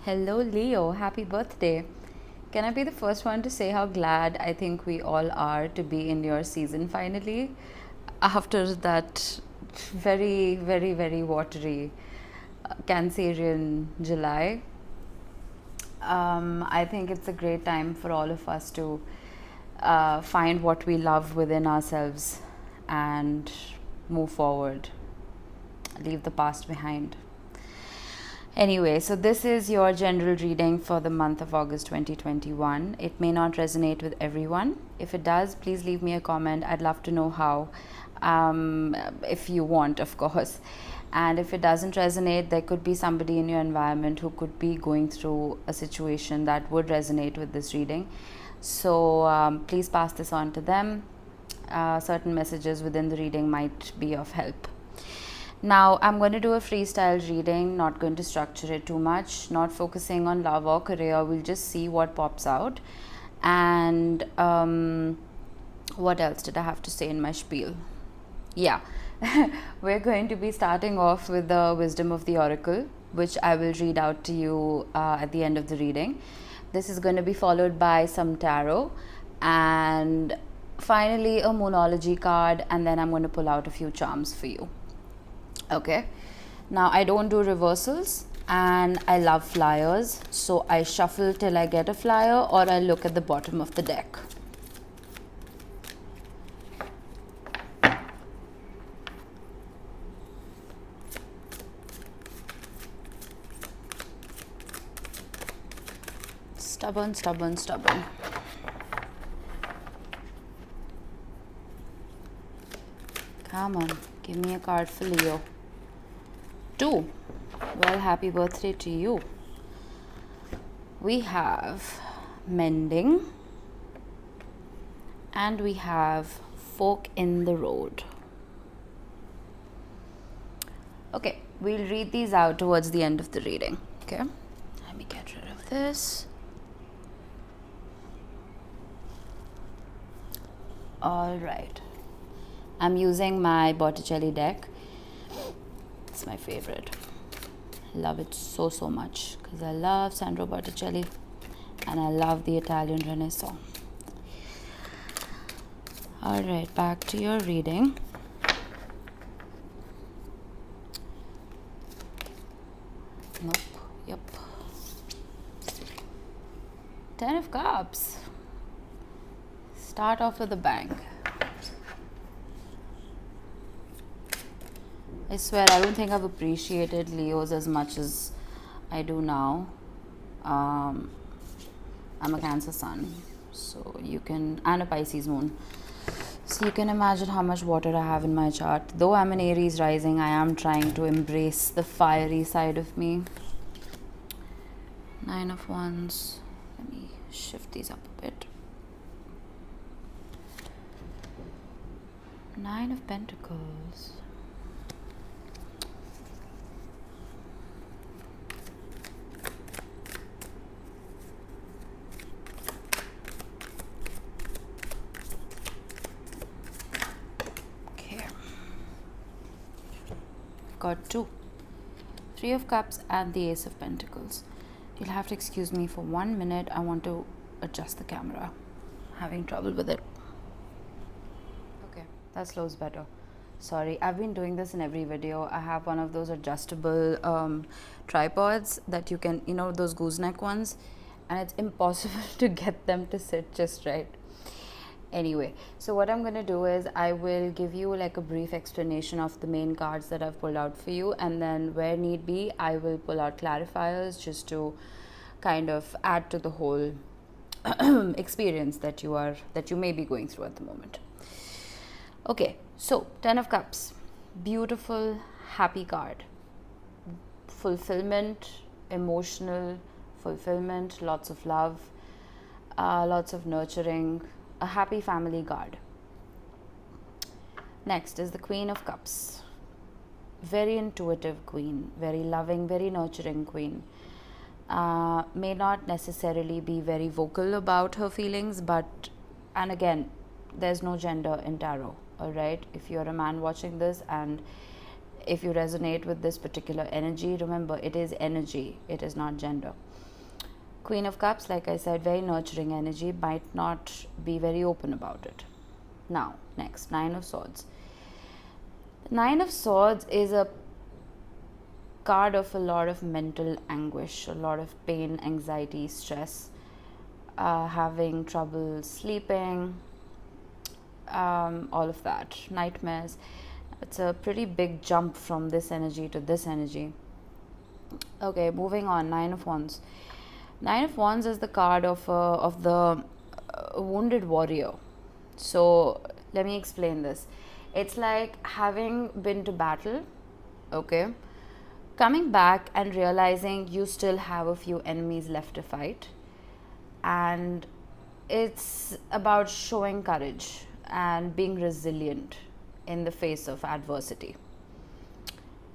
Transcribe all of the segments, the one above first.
Hello, Leo. Happy birthday. Can I be the first one to say how glad I think we all are to be in your season finally? After that very, very, very watery Cancerian July, I think it's a great time for all of us to find what we love within ourselves and move forward, leave the past behind. Anyway, so this is your general reading for the month of August 2021. It may not resonate with everyone. If it does, please leave me a comment. I'd love to know how, if you want, of course. And if it doesn't resonate, there could be somebody in your environment who could be going through a situation that would resonate with this reading. So please pass this on to them. Certain messages within the reading might be of help. Now, I'm going to do a freestyle reading, not going to structure it too much, not focusing on love or career. We'll just see what pops out. And what else did I have to say in my spiel? Yeah, we're going to be starting off with the wisdom of the oracle, which I will read out to you at the end of the reading. This is going to be followed by some tarot and finally a moonology card, and then I'm going to pull out a few charms for you. Okay, now I don't do reversals and I love flyers, so I shuffle till I get a flyer or I look at the bottom of the deck. Stubborn, stubborn, stubborn. Come on, give me a card for Leo. 2. Well, happy birthday to you. We have mending and we have fork in the road. Okay, we'll read these out towards the end of the reading. Okay, let me get rid of this. All right, I'm using my Botticelli deck. It's my favorite. I love it so much because I love Sandro Botticelli and I love the Italian Renaissance. All right, back to your reading. Nope. Yep. 10 of Cups. Start off with a bang. I swear, I don't think I've appreciated Leos as much as I do now. I'm a Cancer sun, so you can, and a Pisces moon. So you can imagine how much water I have in my chart. Though I'm an Aries rising, I am trying to embrace the fiery side of me. 9 of Wands. Let me shift these up a bit. 9 of Pentacles. Got 2. 3 of Cups and the Ace of Pentacles. You'll have to excuse me for 1 minute. I want to adjust the camera. Having trouble with it. Okay, that slows better. Sorry, I've been doing this in every video. I have one of those adjustable tripods that you can, those gooseneck ones, and it's impossible to get them to sit just right. Anyway, so what I'm going to do is I will give you like a brief explanation of the main cards that I've pulled out for you, and then where need be I will pull out clarifiers just to kind of add to the whole experience that you may be going through at the moment. Okay, so 10 of Cups, beautiful, happy card. Fulfillment, emotional fulfillment, lots of love, lots of nurturing, a happy family card. Next is the Queen of Cups. Very intuitive queen, very loving, very nurturing queen. May not necessarily be very vocal about her feelings, and again, there's no gender in tarot, all right? If you're a man watching this and If you resonate with this particular energy, remember, it is energy, it is not gender. Queen of Cups, like I said, very nurturing energy, might not be very open about it. Now, next, Nine of Swords. The Nine of Swords is a card of a lot of mental anguish, a lot of pain, anxiety, stress, having trouble sleeping, all of that, nightmares. It's a pretty big jump from this energy to this energy. Okay, moving on. Nine of Wands. Nine of Wands is the card of the wounded warrior. So let me explain this. It's like having been to battle, okay, coming back and realizing you still have a few enemies left to fight, and it's about showing courage and being resilient in the face of adversity.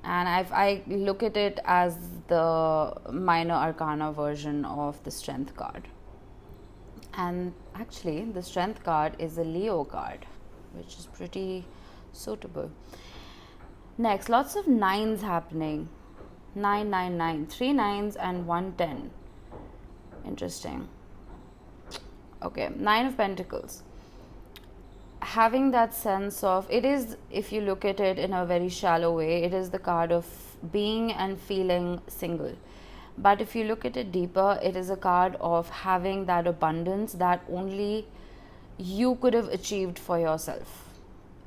And I look at it as the minor arcana version of the Strength card. And actually, the Strength card is a Leo card, which is pretty suitable. Next, lots of nines happening. 999, 3 nines and 110. Interesting. Okay, Nine of Pentacles. Having that sense of, it is, if you look at it in a very shallow way, it is the card of being and feeling single. But if you look at it deeper, it is a card of having that abundance that only you could have achieved for yourself.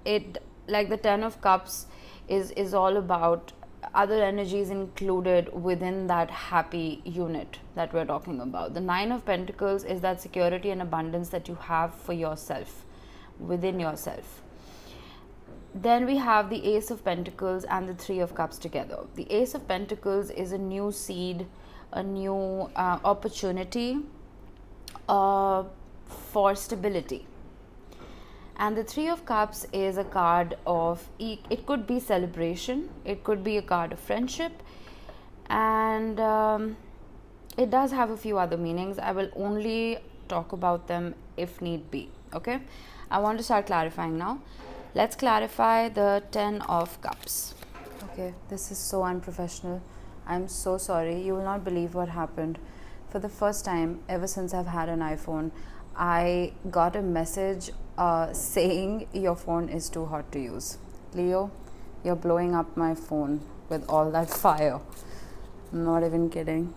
It, like the Ten of Cups, is all about other energies included within that happy unit that we're talking about. The Nine of Pentacles is that security and abundance that you have for yourself, within yourself. Then we have the Ace of Pentacles and the Three of Cups together. The Ace of Pentacles is a new seed, a new opportunity for stability. And the Three of Cups is a card of, it could be celebration, it could be a card of friendship, and it does have a few other meanings. I will only talk about them if need be, okay? I want to start clarifying now. Let's clarify the Ten of Cups. Okay, this is so unprofessional. I'm so sorry. You will not believe what happened. For the first time ever since I've had an iPhone, I got a message saying your phone is too hot to use. Leo, you're blowing up my phone with all that fire. I'm not even kidding.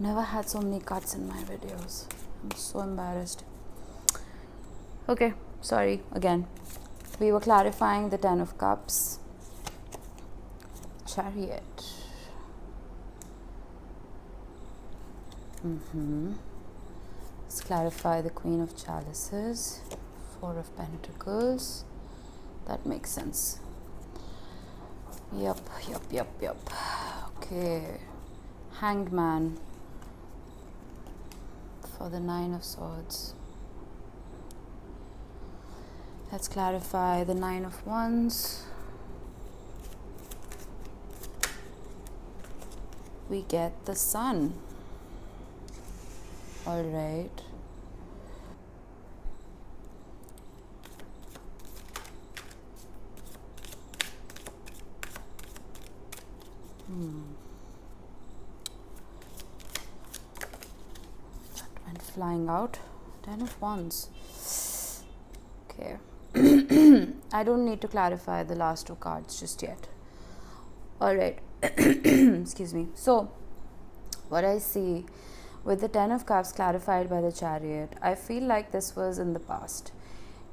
Never had so many cuts in my videos. I'm so embarrassed. Okay, sorry again. We were clarifying the Ten of Cups. Chariot. Let's clarify the Queen of Chalices. Four of Pentacles. That makes sense. Yup. Okay. Hanged Man for the Nine of Swords. Let's clarify the Nine of Wands. We get the Sun. All right. That went flying out. Ten of Wands. Okay. I don't need to clarify the last two cards just yet. All right. Excuse me. So, what I see with the Ten of Cups clarified by the Chariot, I feel like this was in the past.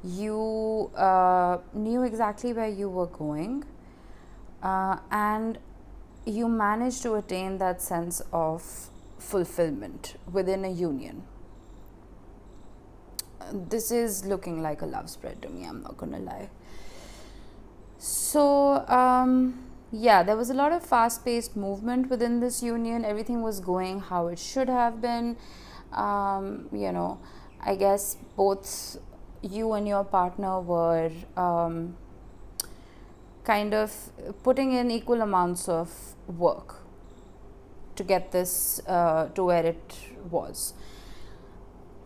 You knew exactly where you were going, and you managed to attain that sense of fulfillment within a union. This is looking like a love spread to me, I'm not gonna lie. So, yeah, there was a lot of fast-paced movement within this union. Everything was going how it should have been. I guess both you and your partner were kind of putting in equal amounts of work to get this to where it was.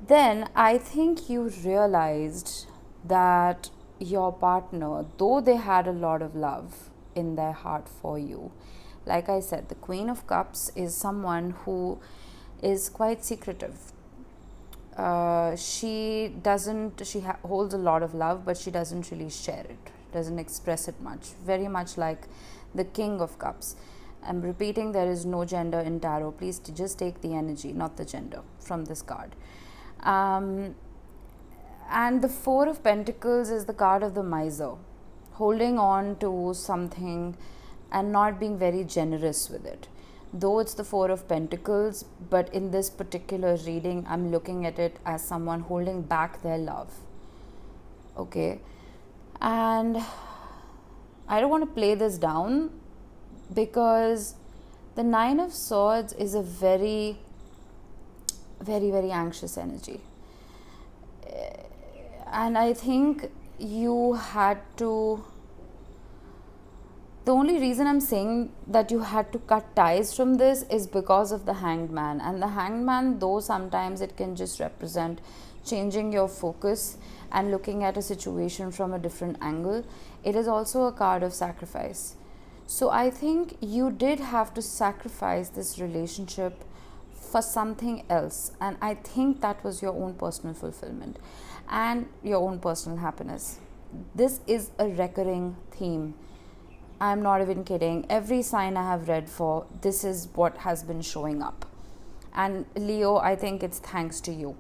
Then I think you realized that your partner, though they had a lot of love, in their heart for you. Like I said, the Queen of Cups is someone who is quite secretive. She holds a lot of love, but she doesn't really share it, doesn't express it much. Very much like the King of Cups. I'm repeating, there is no gender in tarot. Please just take the energy, not the gender, from this card. And the Four of Pentacles is the card of the miser, holding on to something and not being very generous with it. Though it's the Four of Pentacles, but in this particular reading, I'm looking at it as someone holding back their love. Okay? And I don't want to play this down, because the Nine of Swords is a very, very, very anxious energy. And I think you had to... The only reason I'm saying that you had to cut ties from this is because of the Hanged Man. And the Hanged Man, though sometimes it can just represent changing your focus and looking at a situation from a different angle, it is also a card of sacrifice. So I think you did have to sacrifice this relationship for something else. And I think that was your own personal fulfillment and your own personal happiness. This is a recurring theme. I'm not even kidding. Every sign I have read for, this is what has been showing up. And Leo, I think it's thanks to you.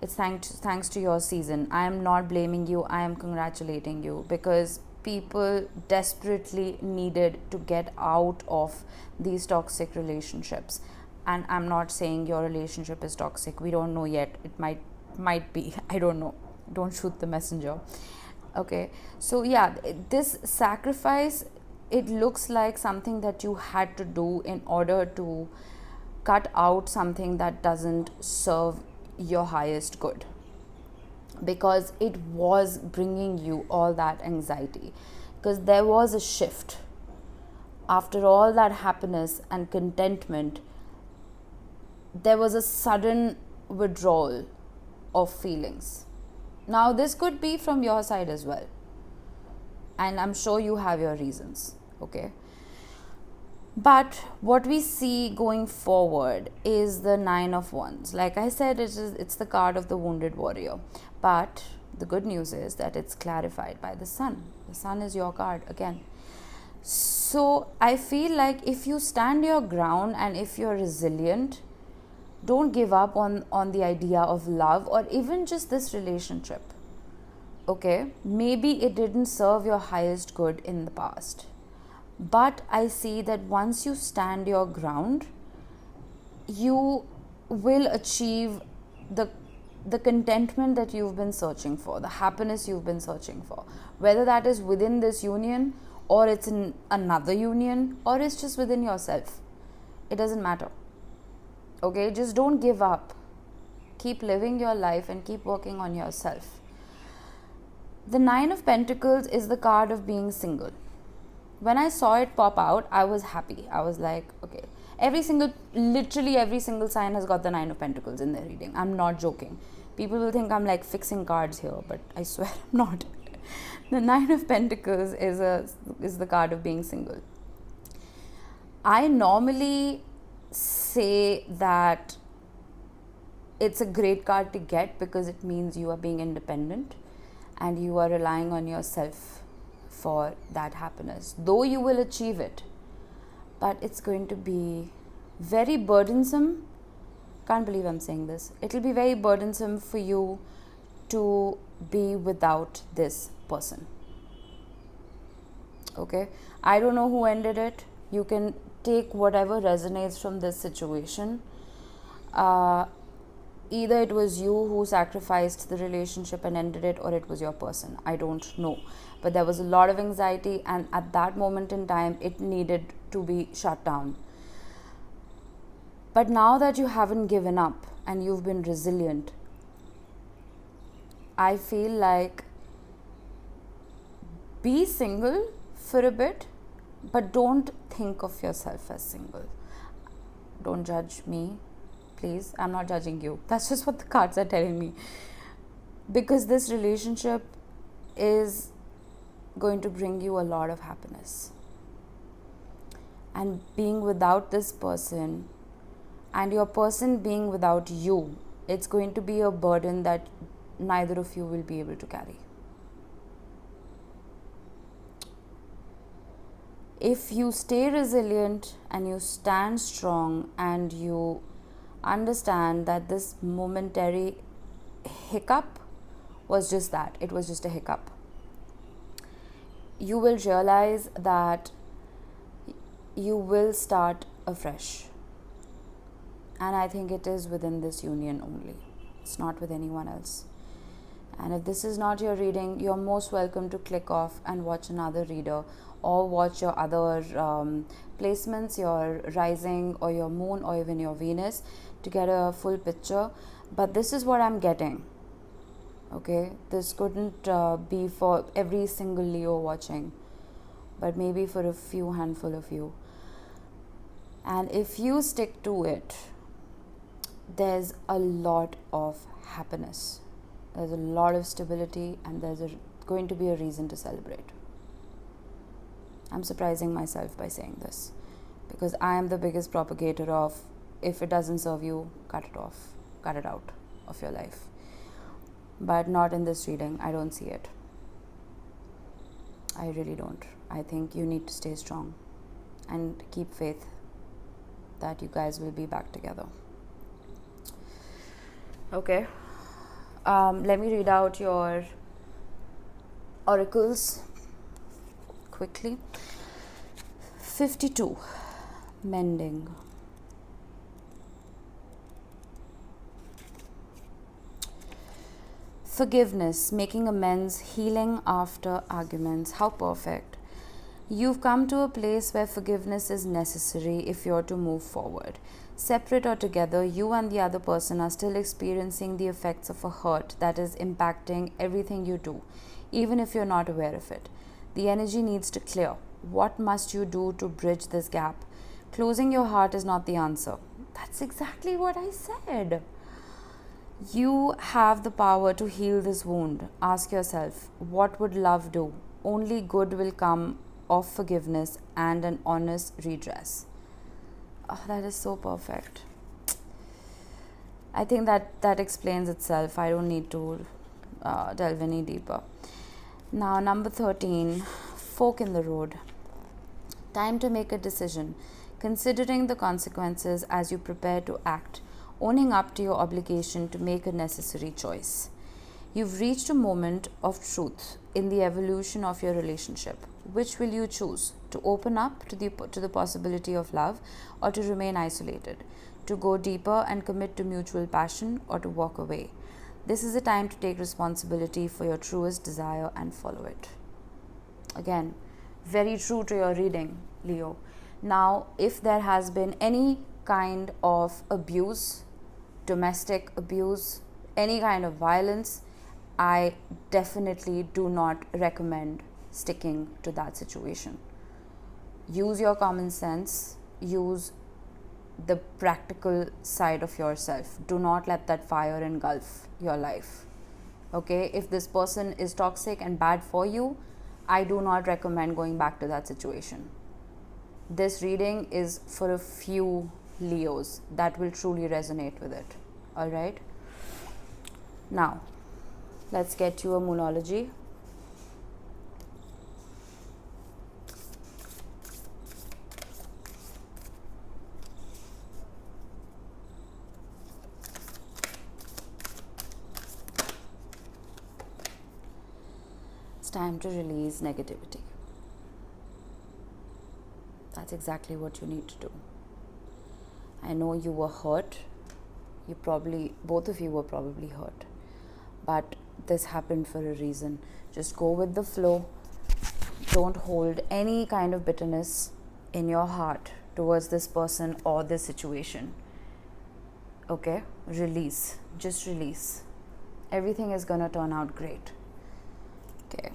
It's thanks to your season. I am not blaming you. I am congratulating you, because people desperately needed to get out of these toxic relationships. And I'm not saying your relationship is toxic. We don't know yet. It might be. I don't know. Don't shoot the messenger. Okay. So yeah, this sacrifice, it looks like something that you had to do in order to cut out something that doesn't serve your highest good, because it was bringing you all that anxiety. Because there was a shift after all that happiness and contentment. There was a sudden withdrawal of feelings. Now this could be from your side as well, and I'm sure you have your reasons. Okay, but what we see going forward is the Nine of Wands. Like I said, it's the card of the wounded warrior, but the good news is that it's clarified by the Sun. The Sun is your card again. So I feel like if you stand your ground and if you're resilient, don't give up on the idea of love or even just this relationship. Okay, maybe it didn't serve your highest good in the past, but I see that once you stand your ground, you will achieve the contentment that you've been searching for, the happiness you've been searching for, whether that is within this union or it's in another union or it's just within yourself. It doesn't matter. Okay, just don't give up. Keep living your life and keep working on yourself. The Nine of Pentacles is the card of being single. When I saw it pop out, I was happy. I was like, okay, literally every single sign has got the Nine of Pentacles in their reading. I'm not joking. People will think I'm like fixing cards here, but I swear I'm not. The Nine of Pentacles is the card of being single. I normally say that it's a great card to get because it means you are being independent and you are relying on yourself for that happiness. Though you will achieve it, but it's going to be very burdensome. Can't believe I'm saying this. It'll be very burdensome for you to be without this person. Okay, I don't know who ended it. You can take whatever resonates from this situation. Either it was you who sacrificed the relationship and ended it, or it was your person. I don't know. But there was a lot of anxiety, and at that moment in time, it needed to be shut down. But now that you haven't given up and you've been resilient, I feel like be single for a bit, but don't think of yourself as single. Don't judge me, please. I'm not judging you. That's just what the cards are telling me. Because this relationship is going to bring you a lot of happiness. and being without this person, and your person being without you, it's going to be a burden that neither of you will be able to carry. If you stay resilient and you stand strong and you understand that this momentary hiccup was just that, it was just a hiccup, you will realize that you will start afresh. And I think it is within this union only. It's not with anyone else. And if this is not your reading, you're most welcome to click off and watch another reader, or watch your other placements, your rising or your moon or even your Venus, to get a full picture. But this is what I'm getting. Okay, this couldn't be for every single Leo watching, but maybe for a few handful of you. And if you stick to it, there's a lot of happiness, there's a lot of stability, and there's going to be a reason to celebrate. I'm surprising myself by saying this, because I am the biggest propagator of, if it doesn't serve you, cut it off, cut it out of your life. But not in this reading. I don't see it. I really don't. I think you need to stay strong and keep faith that you guys will be back together. Okay. Let me read out your oracles quickly. 52. Mending. Forgiveness, making amends, healing after arguments. How perfect. You've come to a place where forgiveness is necessary if you're to move forward. Separate or together, you and the other person are still experiencing the effects of a hurt that is impacting everything you do, even if you're not aware of it. The energy needs to clear. What must you do to bridge this gap? Closing your heart is not the answer. That's exactly what I said. You have the power to heal this wound. Ask yourself, what would love do? Only good will come of forgiveness and an honest redress. Oh, that is so perfect. I think that explains itself. I don't need to delve any deeper. Now, number 13, fork in the road. Time to make a decision, considering the consequences as you prepare to act, owning up to your obligation to make a necessary choice. You've reached a moment of truth in the evolution of your relationship. Which will you choose? To open up to the possibility of love, or to remain isolated? To go deeper and commit to mutual passion, or to walk away? This is a time to take responsibility for your truest desire and follow it. Again, very true to your reading, Leo. Now, if there has been any kind of abuse, domestic abuse, any kind of violence, I definitely do not recommend sticking to that situation. Use your common sense, use the practical side of yourself. Do not let that fire engulf your life. Okay, if this person is toxic and bad for you, I do not recommend going back to that situation. This reading is for a few Leos that will truly resonate with it. Alright? Now, let's get you a moonology. It's time to release negativity. That's exactly what you need to do. I know you were hurt. Both of you were probably hurt. But this happened for a reason. Just go with the flow. Don't hold any kind of bitterness in your heart towards this person or this situation. Okay? Release. Just release. Everything is gonna turn out great. Okay.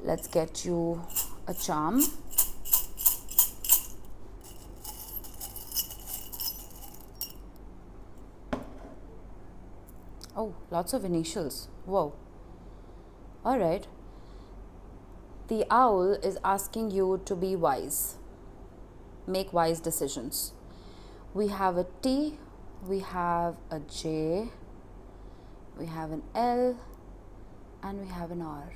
Let's get you a charm. Oh, lots of initials. Whoa. Alright. The owl is asking you to be wise. make wise decisions. We have a T, we have a J, we have an L, and we have an R.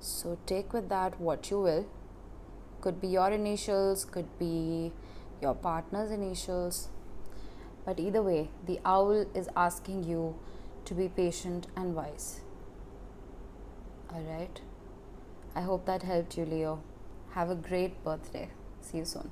So take with that what you will. Could be your initials, could be your partner's initials. But either way, the owl is asking you to be patient and wise. Alright? I hope that helped you, Leo. Have a great birthday. See you soon.